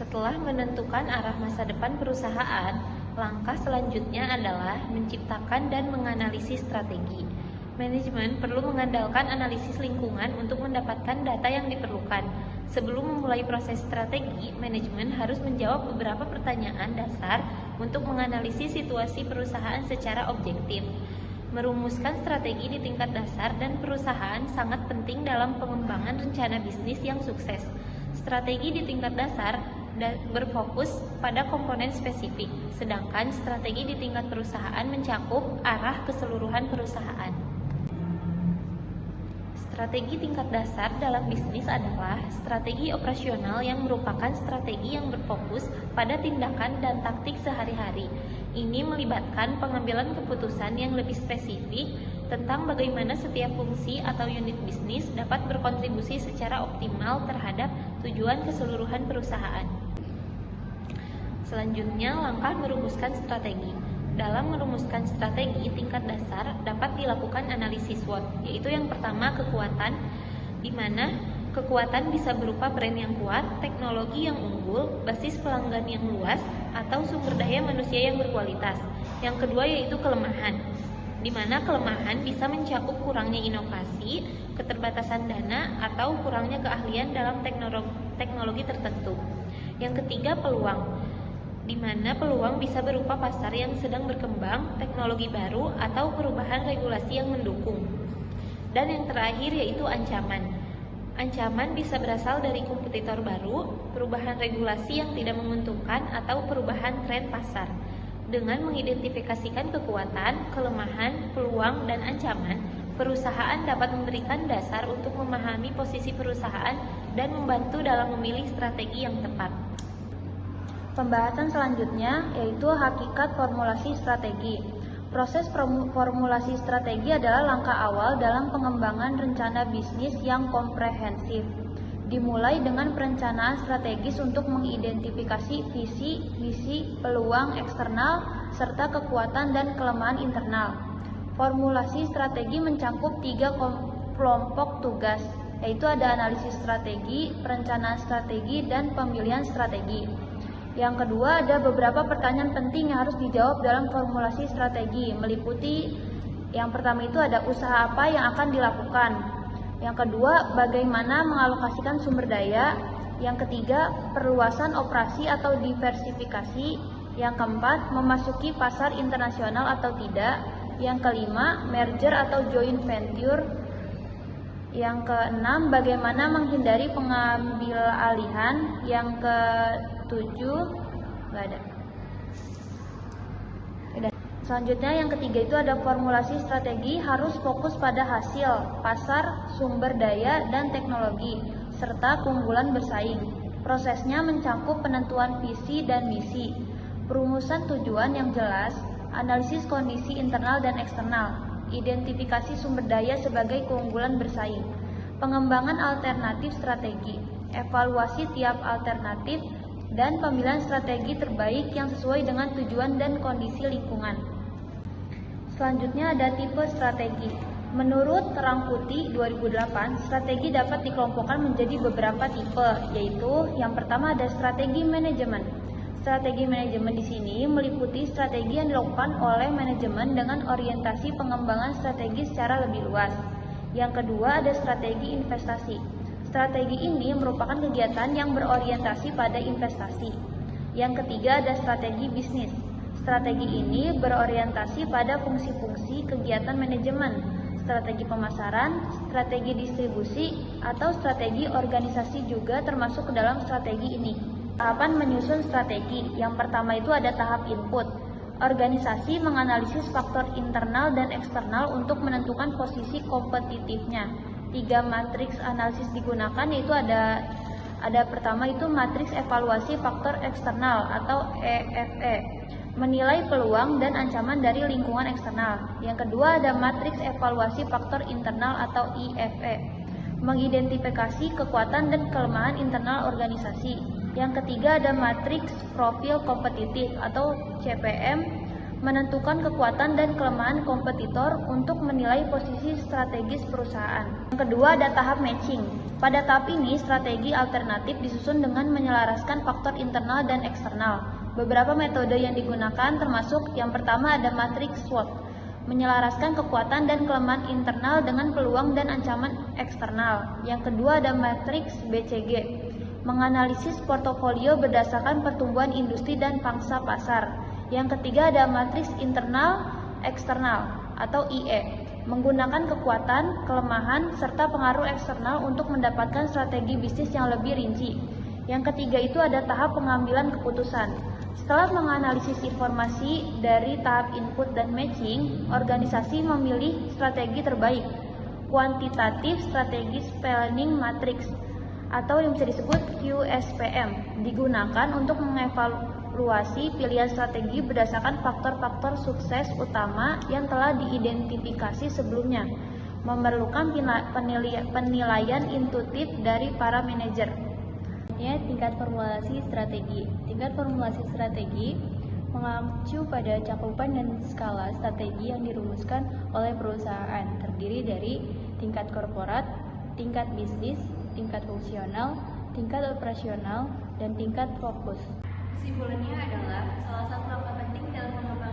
Setelah menentukan arah masa depan perusahaan, langkah selanjutnya adalah menciptakan dan menganalisis strategi. Manajemen perlu mengandalkan analisis lingkungan untuk mendapatkan data yang diperlukan. Sebelum memulai proses strategi, manajemen harus menjawab beberapa pertanyaan dasar untuk menganalisis situasi perusahaan secara objektif. Merumuskan strategi di tingkat dasar dan perusahaan sangat penting dalam pengembangan rencana bisnis yang sukses. Strategi di tingkat dasar berfokus pada komponen spesifik, sedangkan strategi di tingkat perusahaan mencakup arah keseluruhan perusahaan. Strategi tingkat dasar dalam bisnis adalah strategi operasional yang merupakan strategi yang berfokus pada tindakan dan taktik sehari-hari. Ini melibatkan pengambilan keputusan yang lebih spesifik tentang bagaimana setiap fungsi atau unit bisnis dapat berkontribusi secara optimal terhadap tujuan keseluruhan perusahaan. Selanjutnya, langkah merumuskan strategi. Dalam merumuskan strategi tingkat dasar dapat dilakukan analisis SWOT, yaitu yang pertama kekuatan, di mana kekuatan bisa berupa brand yang kuat, teknologi yang unggul, basis pelanggan yang luas, atau sumber daya manusia yang berkualitas. Yang kedua yaitu kelemahan, di mana kelemahan bisa mencakup kurangnya inovasi, keterbatasan dana, atau kurangnya keahlian dalam teknologi tertentu. Yang ketiga peluang, di mana peluang bisa berupa pasar yang sedang berkembang, teknologi baru, atau perubahan regulasi yang mendukung. Dan yang terakhir yaitu ancaman. Ancaman bisa berasal dari kompetitor baru, perubahan regulasi yang tidak menguntungkan, atau perubahan tren pasar. Dengan mengidentifikasikan kekuatan, kelemahan, peluang, dan ancaman, perusahaan dapat memberikan dasar untuk memahami posisi perusahaan dan membantu dalam memilih strategi yang tepat. Pembahasan selanjutnya yaitu hakikat formulasi strategi. Proses formulasi strategi adalah langkah awal dalam pengembangan rencana bisnis yang komprehensif. Dimulai dengan perencanaan strategis untuk mengidentifikasi visi, misi, peluang eksternal, serta kekuatan dan kelemahan internal. Formulasi strategi mencakup 3 kelompok tugas, yaitu ada analisis strategi, perencanaan strategi, dan pemilihan strategi. Yang kedua, ada beberapa pertanyaan penting yang harus dijawab dalam formulasi strategi, meliputi yang pertama itu ada usaha apa yang akan dilakukan. Yang kedua, bagaimana mengalokasikan sumber daya. Yang ketiga, perluasan operasi atau diversifikasi. Yang keempat, memasuki pasar internasional atau tidak. Yang kelima, merger atau joint venture. Yang keenam, bagaimana menghindari pengambil alihan. Yang ketujuh, nggak ada. Selanjutnya yang ketiga itu ada formulasi strategi harus fokus pada hasil, pasar, sumber daya, dan teknologi, serta keunggulan bersaing. Prosesnya mencakup penentuan visi dan misi, perumusan tujuan yang jelas, analisis kondisi internal dan eksternal, identifikasi sumber daya sebagai keunggulan bersaing, pengembangan alternatif strategi, evaluasi tiap alternatif, dan pemilihan strategi terbaik yang sesuai dengan tujuan dan kondisi lingkungan. Selanjutnya ada tipe strategi. Menurut Rangkuti 2008, strategi dapat dikelompokkan menjadi beberapa tipe, yaitu yang pertama ada strategi manajemen. Strategi manajemen di sini meliputi strategi yang dilakukan oleh manajemen dengan orientasi pengembangan strategi secara lebih luas. Yang kedua ada strategi investasi. Strategi ini merupakan kegiatan yang berorientasi pada investasi. Yang ketiga ada strategi bisnis. Strategi ini berorientasi pada fungsi-fungsi kegiatan manajemen, strategi pemasaran, strategi distribusi, atau strategi organisasi juga termasuk ke dalam strategi ini. Tahapan menyusun strategi. Yang pertama itu ada tahap input. Organisasi menganalisis faktor internal dan eksternal untuk menentukan posisi kompetitifnya. 3 matriks analisis digunakan, yaitu ada pertama itu matriks evaluasi faktor eksternal atau EFE. Menilai peluang dan ancaman dari lingkungan eksternal. Yang kedua ada matriks evaluasi faktor internal atau IFE. Mengidentifikasi kekuatan dan kelemahan internal organisasi. Yang ketiga ada matriks profil kompetitif atau CPM, menentukan kekuatan dan kelemahan kompetitor untuk menilai posisi strategis perusahaan. Yang kedua ada tahap matching. Pada tahap ini, strategi alternatif disusun dengan menyelaraskan faktor internal dan eksternal. Beberapa metode yang digunakan termasuk yang pertama ada matriks SWOT, menyelaraskan kekuatan dan kelemahan internal dengan peluang dan ancaman eksternal. Yang kedua ada matriks BCG, menganalisis portofolio berdasarkan pertumbuhan industri dan pangsa pasar. Yang ketiga ada matriks internal eksternal atau IE, menggunakan kekuatan, kelemahan, serta pengaruh eksternal untuk mendapatkan strategi bisnis yang lebih rinci. Yang ketiga itu ada tahap pengambilan keputusan. Setelah menganalisis informasi dari tahap input dan matching, organisasi memilih strategi terbaik. Quantitative Strategic Planning Matrix atau yang bisa disebut QSPM digunakan untuk mengevaluasi pilihan strategi berdasarkan faktor-faktor sukses utama yang telah diidentifikasi sebelumnya, memerlukan penilaian intuitif dari para manajer. Tingkat formulasi strategi. Tingkat formulasi strategi mengacu pada cakupan dan skala strategi yang dirumuskan oleh perusahaan, terdiri dari tingkat korporat, tingkat bisnis, tingkat fungsional, tingkat operasional, dan tingkat fokus. Kesimpulannya adalah salah satu langkah penting dalam mengembangkan